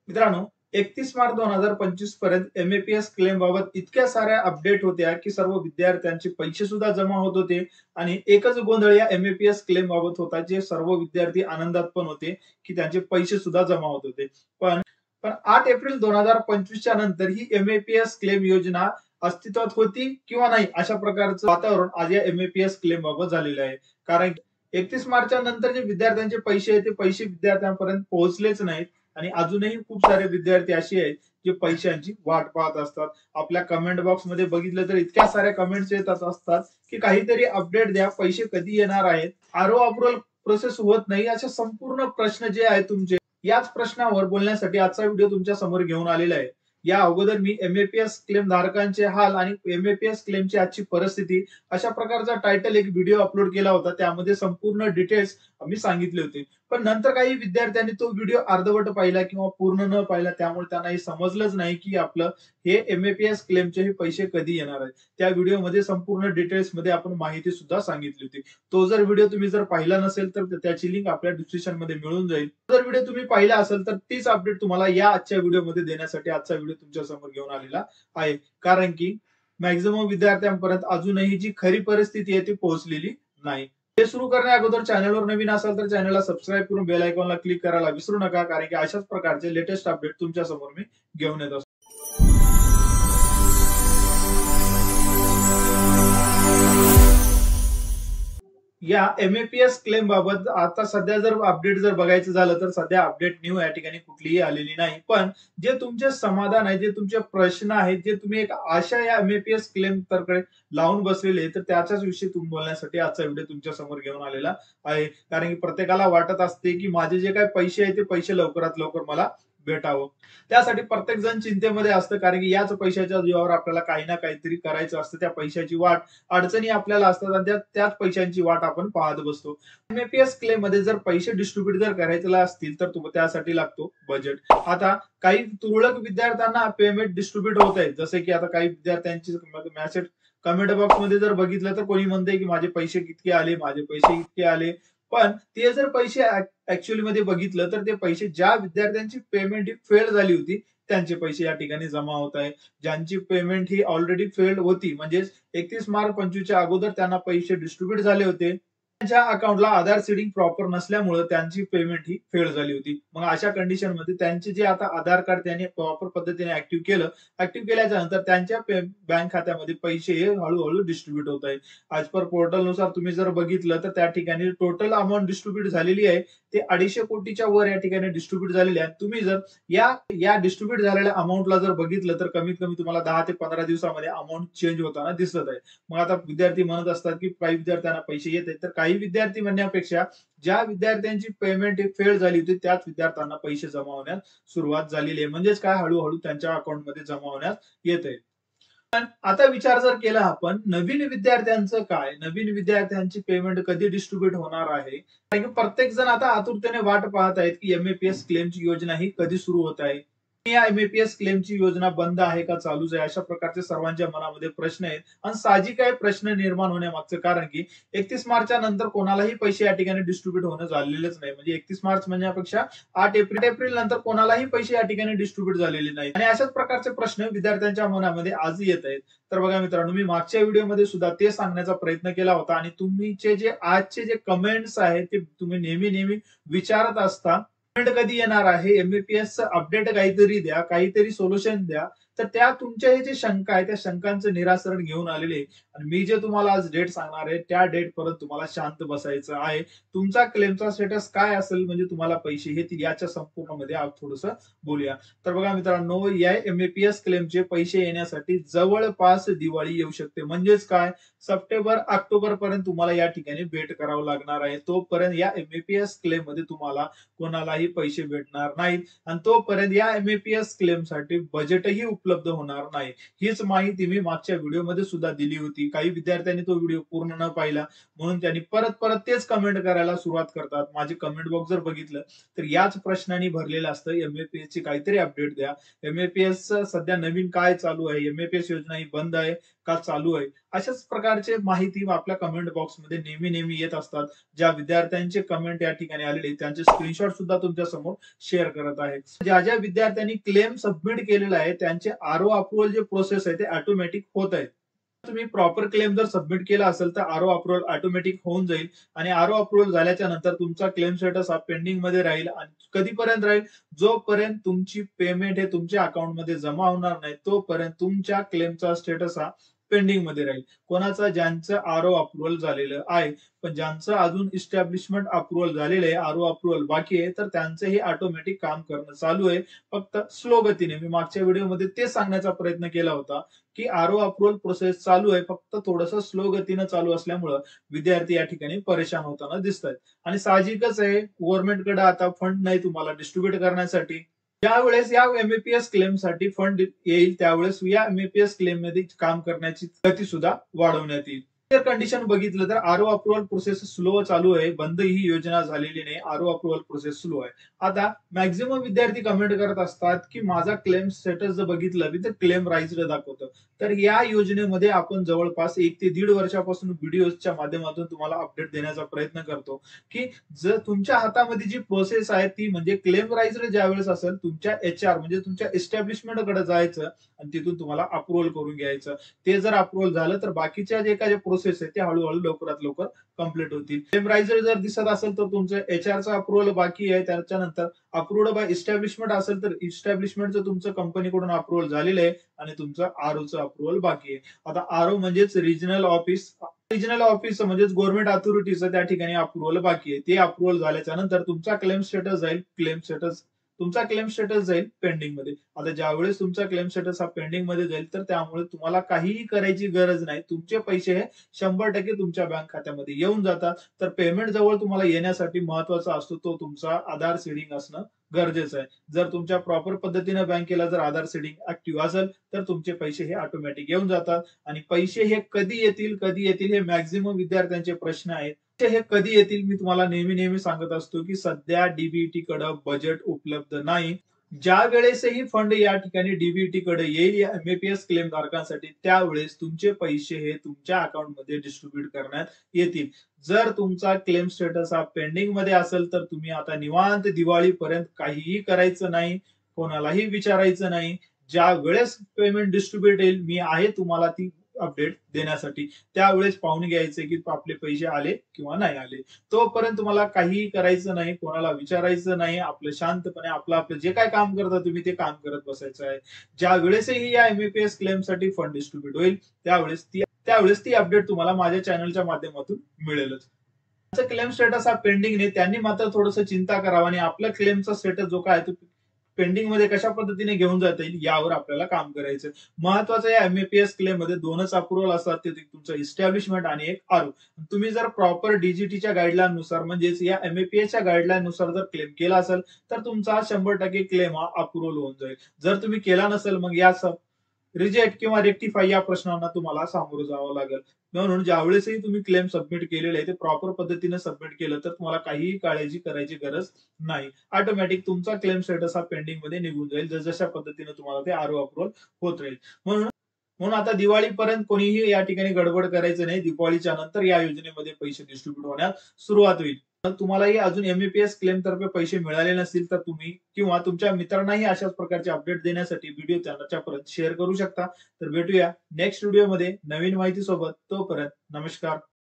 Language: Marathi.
मित्रांनो, 31 मार्च 2025 पर्यंत एमएपीएस क्लेम बाबत इतक्या साऱ्या अपडेट होत्या की सर्व विद्यार्थ्यांचे पैसे सुद्धा जमा होत होते आणि एकच गोंधळ या एमएपीएस क्लेम बाबत होता, जे सर्व विद्यार्थी आनंदात पण होते की त्यांचे पैसे सुद्धा जमा होत होते. पण पण 8 एप्रिल 2025 च्या नंतर ही एमएपीएस क्लेम योजना अस्तित्वात होती किंवा नाही अशा प्रकारचं वातावरण आज या एमएपीएस क्लेम बाबत झालेलं आहे. कारण 31 मार्चच्या नंतर जे विद्यार्थ्यांचे पैसे आहेत ते पैसे विद्यार्थ्यांपर्यंत पोहोचलेच नाहीत आणि अजूनही खूप सारे विद्यार्थी असे आहेत जे पैशांची वाट पाहत असतात. आपल्या कमेंट बॉक्स मध्ये बघितलं तर इतक्या साऱ्या कमेंट्स येत असतात की काहीतरी अपडेट द्या, पैसे कधी येणार आहेत, आरओ अप्रुव्हल प्रोसेस होत नाही, असे संपूर्ण प्रश्न जे आहेत तुमचे, याच प्रश्नावर बोलण्यासाठी आजचा व्हिडिओ तुमच्या समोर घेऊन आलेला आहे. या अगोदर मी एमएपीएस क्लेम धारकांचे हाल आणि एमएपीएस क्लेमची आजची परिस्थिती अशा प्रकारचा टायटल एक व्हिडिओ अपलोड केला होता. त्यामध्ये संपूर्ण डिटेल्स मी सांगितले होते. पण नंतर काही विद्यार्थ्यांनी तो व्हिडिओ अर्धवट पाहिला किंवा पूर्ण न पाहिला, त्यामुळे त्यांना हे समजलंच नाही की आपलं हे एमएपीएस क्लेमचे हे पैसे कधी येणार आहेत. त्या व्हिडिओमध्ये संपूर्ण डिटेल्स मध्ये आपण माहिती सुद्धा सांगितली होती. तो जर व्हिडिओ तुम्ही जर पाहिला नसेल तर त्याची लिंक आपल्या डिस्क्रिप्शन मध्ये मिळून जाईल. जर व्हिडिओ तुम्ही पाहिला असेल तर तीच अपडेट तुम्हाला या आजच्या व्हिडिओमध्ये देण्यासाठी आजचा व्हिडिओ तुमच्या समोर घेऊन आलेला आहे. कारण की मॅक्झिमम विद्यार्थ्यांपर्यंत अजूनही जी खरी परिस्थिती आहे ती पोहोचलेली नाही. हे सुरू करण्या अगोदर चॅनलवर नवीन असाल तर चॅनलला सबस्क्राईब करून बेल आयकॉनला क्लिक करायला विसरू नका, कारण की अशाच प्रकारचे लेटेस्ट अपडेट तुमच्या समोर मी घेऊन येत असतो. या एमएपीएस क्लेम बाबत आता सध्या जर अपडेट जर बघायचं झालं तर सध्या अपडेट न्यू या ठिकाणी कुठलीही आलेली नाही. पण जे तुमचे समाधान आहे, जे तुमचे प्रश्न आहेत, जे तुम्ही एक आशा या एमएपीएस क्लेम कडे लावून बसलेले, तर त्याच्याच विषयी तुम्ही बोलण्यासाठी आजचा व्हिडिओ तुमच्या समोर घेऊन आलेला आहे. कारण की प्रत्येकाला वाटत असते की माझे जे काही पैसे आहेत ते पैसे लवकरात लवकर मला भेटावं. त्यासाठी प्रत्येक जण चिंतेमध्ये असतं, कारण की याच पैशाच्या जीवावर आपल्याला काही ना काहीतरी करायचं असतं. त्या पैशाची वाट, अडचणी आपल्याला असतात आणि त्याच पैशांची वाट आपण पाहत बसतो. एमएपीएस क्लेम मध्ये जर पैसे डिस्ट्रीब्यूट जर करायचे असतील तर त्यासाठी लागतो बजेट. आता काही तुरळक विद्यार्थ्यांना पेमेंट डिस्ट्रीब्यूट होत आहे, जसे की आता काही विद्यार्थ्यांची मेसेज कमेंट बॉक्स मध्ये जर बघितलं तर कोणी म्हणते की माझे पैसे कितके आले, माझे पैसे इतके आले. पण ते जर पैसे ऍक्च्युअली मध्ये बघितलं तर ते पैसे ज्या विद्यार्थ्यांची पेमेंट ही फेल झाली होती त्यांचे पैसे या ठिकाणी जमा होत आहे. ज्यांची पेमेंट ही ऑलरेडी फेल्ड होती, म्हणजे 31 मार्च 25च्या अगोदर त्यांना पैसे डिस्ट्रीब्यूट झाले होते, त्यांच्या अकाउंटला आधार सीडिंग प्रॉपर नसल्यामुळे त्यांची पेमेंट ही फेल झाली होती. मग अशा कंडिशन मध्ये त्यांचे जे आता आधार कार्ड त्यांनी प्रॉपर पद्धतीने ऍक्टिव्ह केलं, ऍक्टिव्ह केल्याच्या नंतर त्यांच्या बँक खात्यामध्ये पैसे हे हळूहळू डिस्ट्रीब्यूट होत आहे. आज पर पोर्टलनुसार तुम्ही जर बघितलं तर त्या ठिकाणी टोटल अमाऊंट डिस्ट्रीब्यूट झालेली आहे ते 250 कोटीच्या वर या ठिकाणी डिस्ट्रीब्यूट झालेले आहे. तुम्ही जर या डिस्ट्रीब्यूट झालेल्या अमाऊंटला जर बघितलं तर कमीत कमी तुम्हाला 10 ते 15 दिवसामध्ये अमाऊंट चेंज होताना दिसत आहे. मग आता विद्यार्थी म्हणत असतात की काही विद्यार्थ्यांना पैसे येत आहेत, तर काही विद्यार्थी म्हणण्यापेक्षा ज्या विद्यार्थ्यांची पेमेंट फेल झाली होती त्याच विद्यार्थ्यांना पैसे जमा होण्यास सुरुवात झालेली आहे. म्हणजेच काय, हळूहळू त्यांच्या अकाउंटमध्ये जमा होण्यास येत आहे. पण आता विचार जर केला आपण नवीन विद्यार्थ्यांचं काय, नवीन विद्यार्थ्यांची पेमेंट कधी डिस्ट्रीब्यूट होणार आहे, कारण की प्रत्येक जण आता आतुरतेने वाट पाहत आहेत की एमएपीएस क्लेमची योजना ही कधी सुरू होत आहे. या एमएपीएस क्लेमची योजना बंद आहे का चालूच आहे, अशा प्रकारचे सर्वांच्या मनामध्ये प्रश्न आहेत. आणि साहजिक आहे प्रश्न निर्माण होण्यामागचं कारण की 31 मार्चच्या नंतर कोणालाही पैसे या ठिकाणी डिस्ट्रीब्यूट होणं झालेलेच नाही. म्हणजे 31 मार्च म्हणण्यापेक्षा 8 एप्रिल नंतर कोणालाही पैसे या ठिकाणी डिस्ट्रीब्यूट झालेले नाही आणि अशाच प्रकारचे प्रश्न विद्यार्थ्यांच्या मनामध्ये आजही येत आहेत. तर बघा मित्रांनो, मी मागच्या व्हिडिओमध्ये सुद्धा ते सांगण्याचा प्रयत्न केला होता आणि तुमचे जे आजचे जे कमेंट्स आहेत ते तुम्ही नेहमी विचारत असता, पेमेंट कधी येणार आहे, एमबीपीएस अपडेट काहीतरी द्या, काहीतरी सोल्युशन द्या. तर त्या तुमच्या हे जे शंका आहे त्या शंकांचं निराकरण घेऊन आलेले आणि मी जे तुम्हाला आज डेट सांगणार आहे त्या डेट परत तुम्हाला शांत बसायचं आहे. तुमचा क्लेमचा स्टेटस काय असेल, म्हणजे तुम्हाला पैसे येतील, याच्या संपूर्ण मध्ये आज थोडस बोलूया. तर बघा मित्रांनो, या एमएपीएस क्लेमचे पैसे येण्यासाठी जवळपास दिवाळी येऊ शकते. म्हणजेच काय, सप्टेंबर ऑक्टोबर पर्यंत तुम्हाला या ठिकाणी वेट करावं लागणार आहे. तोपर्यंत या एमएपीएस क्लेम मध्ये तुम्हाला कोणालाही पैसे भेटणार नाहीत आणि तोपर्यंत या एमएपीएस क्लेम साठी बजेटही उपलब्ध होणार नाही. हीच माहिती मी मागच्या व्हिडिओमध्ये सुद्धा दिली होती. काही विद्यार्थ्यांनी तो व्हिडिओ पूर्ण न पाहिला म्हणून त्यांनी परत तेच कमेंट करायला सुरुवात करतात. माझे कमेंट बॉक्स जर बघितलं तर याच प्रश्नांनी भरलेलं असतं, एमएपीएस ची काहीतरी अपडेट द्या, एमएपीएस सध्या नवीन काय चालू आहे, एमएपीएस योजना ही बंद आहे का चालू आहे? अशाच प्रकारचे माहिती आपल्या कमेंट बॉक्समध्ये नेहमी येत असतात. ज्या विद्यार्थ्यांचे कमेंट या ठिकाणी आलेले त्यांचे स्क्रीनशॉट सुद्धा तुमच्या समोर शेअर करत आहे. ज्या विद्यार्थ्यांनी क्लेम सबमिट केलेला आहे त्यांचे आरओ अप्रूव्हल जे प्रोसेस आहे ते ऑटोमॅटिक होत आहे. तुम्ही प्रॉपर क्लेम जर सबमिट केला असेल तर आरओ अप्रूव्हल ऑटोमॅटिक होऊन जाईल आणि आरओ अप्रूव्हल झाल्याच्या नंतर तुमचा क्लेम स्टेटस हा पेंडिंग मध्ये राहील आणि कधीपर्यंत राहील? जोपर्यंत तुमची पेमेंट हे तुमच्या अकाउंटमध्ये जमा होणार नाही तोपर्यंत तुमच्या क्लेमचा स्टेटस हा पेंडिंग मध्ये राहील. कोणाचा? ज्यांचं आरओ अप्रूव्हल झालेलं आहे. पण ज्यांचं अजून इस्टॅब्लिशमेंट अप्रूव्हल झालेलं आहे, आरओ अप्रूव्हल बाकी आहे, तर त्यांचं हे ऑटोमॅटिक काम करणं चालू आहे. फक्त स्लो गतीने. मी मागच्या व्हिडिओमध्ये ते सांगण्याचा प्रयत्न केला होता की आरओ अप्रूव्हल प्रोसेस चालू आहे, फक्त थोडंसं स्लो गतीनं चालू असल्यामुळं विद्यार्थी या ठिकाणी परेशान होताना दिसत आहेत. आणि साहजिकच आहे, गव्हर्नमेंटकडे आता फंड नाही तुम्हाला डिस्ट्रीब्युट करण्यासाठी. ज्यावेळेस या एमएपीएस क्लेमसाठी फंड येईल त्यावेळेस या एमएपीएस क्लेम मध्ये काम करण्याची गती सुद्धा वाढवण्यात येईल. जर कंडिशन बघितलं तर आरओ अप्रूव्हल प्रोसेस स्लो चालू आहे. बंद ही योजना झालेली नाही. आरओ अप्रूव्हल प्रोसेस स्लो आहे. आता मॅक्झिमम विद्यार्थी कमेंट करत असतात की माझा क्लेम स्टेटस जर बघितलं तर क्लेम राईज्ड दाखवतं. तर या योजनेमध्ये आपण जवळपास 1 ते 1.5 वर्षापासून व्हिडिओच्या माध्यमातून तुम्हाला अपडेट देण्याचा प्रयत्न करतो की जर तुमच्या हातामध्ये जी प्रोसेस आहे ती म्हणजे क्लेम राईज्ड ज्यावेळेस असेल तुमच्या एचआर म्हणजे तुमच्या एस्टॅब्लिशमेंट कडे जायचं आणि तिथून तुम्हाला अप्रूव्हल करून घ्यायचं. ते जर अप्रूव्हल झालं तर बाकीच्या जे काही प्रोसेस आहे ते हळूहळू लवकरात लवकर कम्प्लीट होतील. क्लेम राईजर जर दिसत असेल तर तुमचं एचआरचा अप्रूव्हल बाकी आहे. त्याच्यानंतर अप्रूव्ड बाय इस्टॅब्लिशमेंट असेल तर इस्टॅब्लिशमेंटचं तुमचं कंपनीकडून अप्रूव्हल झालेलं आहे आणि तुमचं आरओचं अप्रूव्हल बाकी आहे. आता आरओ म्हणजेच रिजनल ऑफिस म्हणजेच गव्हर्नमेंट अथॉरिटीचं त्या ठिकाणी अप्रूव्हल बाकी आहे. ते अप्रूव्हल झाल्याच्या नंतर तुमचा क्लेम स्टेटस जाईल पेंडिंग मध्ये. आता ज्यावेळेस तुमचा क्लेम स्टेटस हा पेंडिंग मध्ये जाईल तर त्यामुळे तुम्हाला काहीही करायची गरज नाही. तुमचे पैसे हे 100% तुमच्या बँक खात्यामध्ये येऊन जातात. तर पेमेंट जवळ तुम्हाला येण्यासाठी महत्वाचा असतो तो तुमचा आधार सीडिंग असणं गरजेचं आहे. जर तुमच्या प्रॉपर पद्धतीने बँकेला जर आधार सीडिंग ऍक्टिव्ह असेल तर तुमचे पैसे हे ऑटोमॅटिक येऊन जातात. आणि पैसे हे कधी येतील हे मॅक्झिमम विद्यार्थ्यांचे प्रश्न आहेत. हे कधी येतील मी तुम्हाला नेहमी सांगत असतो की सध्या डीबीटी कडे बजेट उपलब्ध नाही. ज्या वेळेसही फंड या ठिकाणी डीबीटी कडे येईल या एमएपीएस क्लेम धारकांसाठी त्यावेळेस तुमचे पैसे हे तुमच्या अकाउंटमध्ये डिस्ट्रीब्यूट करण्यात येतील. जर तुमचा क्लेम स्टेटस हा पेंडिंग मध्ये असेल तर तुम्ही आता निवांत दिवाळीपर्यंत काहीही करायचं नाही, कोणालाही विचारायचं नाही. ज्या वेळेस पेमेंट डिस्ट्रीब्यूट येईल मी आहे तुम्हाला ती अपडेट देण्यासाठी. त्यावेळेस पाहून घ्यायचे की आपले पैसे आले किंवा नाही आले. तोपर्यंत तुम्हाला काहीही करायचं नाही, कोणाला विचारायचं नाही. आपलं शांतपणे आपलं जे काय काम करता तुम्ही ते काम करत बसायचं आहे. ज्या वेळेसही या एमएपीएस क्लेम साठी फंड डिस्ट्रीब्यूट होईल त्यावेळेस ती अपडेट तुम्हाला माझ्या चॅनलच्या माध्यमातून मिळेलच. क्लेम स्टेटस हा पेंडिंग नाही त्यांनी मात्र थोडंसं चिंता करावं आणि आपला क्लेमचा स्टेटस जो काय तो पेंडिंग मध्ये कशा पद्धतीने घेऊन जाता येईल यावर आपल्याला काम करायचं. महत्वाचं या एमएपीएस क्लेम मध्ये 2च अप्रूव्हल असतात ते तुमचं इस्टॅब्लिशमेंट आणि एक आरओ. तुम्ही जर प्रॉपर डीजीटीच्या गाईडलाईन नुसार म्हणजेच या एमएपीएसच्या गाईडलाईन नुसार जर क्लेम केला असेल तर तुमचा 100% क्लेम हा अप्रूव्हल होऊन जाईल. जर तुम्ही केला नसेल मग या रिजेक्ट किंवा रेक्टिफाय या प्रश्नांना तुम्हाला सामोरं जावं लागेल. म्हणून ज्यावेळेसही तुम्ही क्लेम सबमिट केलेले आहे ते प्रॉपर पद्धतीने सबमिट केलं तर तुम्हाला काहीही काळजी करायची गरज नाही. ऑटोमॅटिक तुमचा क्लेम स्टेटस हा पेंडिंग मध्ये निघून जाईल जशा पद्धतीने तुम्हाला ते आरओ अप्रूव्हल होत राहील. म्हणून आता दिवाळीपर्यंत कोणीही या ठिकाणी गडबड करायचं नाही. दिवाळीच्या नंतर या योजनेमध्ये पैसे डिस्ट्रीब्यूट होण्यास सुरुवात होईल. तुम्हालाही अजून एमएपीएस क्लेम तर्फे पैसे मिळाले नसतील तर तुम्ही किंवा तुमच्या मित्रांनाही अशाच प्रकारचे अपडेट देण्यासाठी व्हिडिओ त्यांच्यापर्यंत शेअर करू शकता. तर भेटूया नेक्स्ट व्हिडिओमध्ये नवीन माहिती सोबत. तोपर्यंत नमस्कार.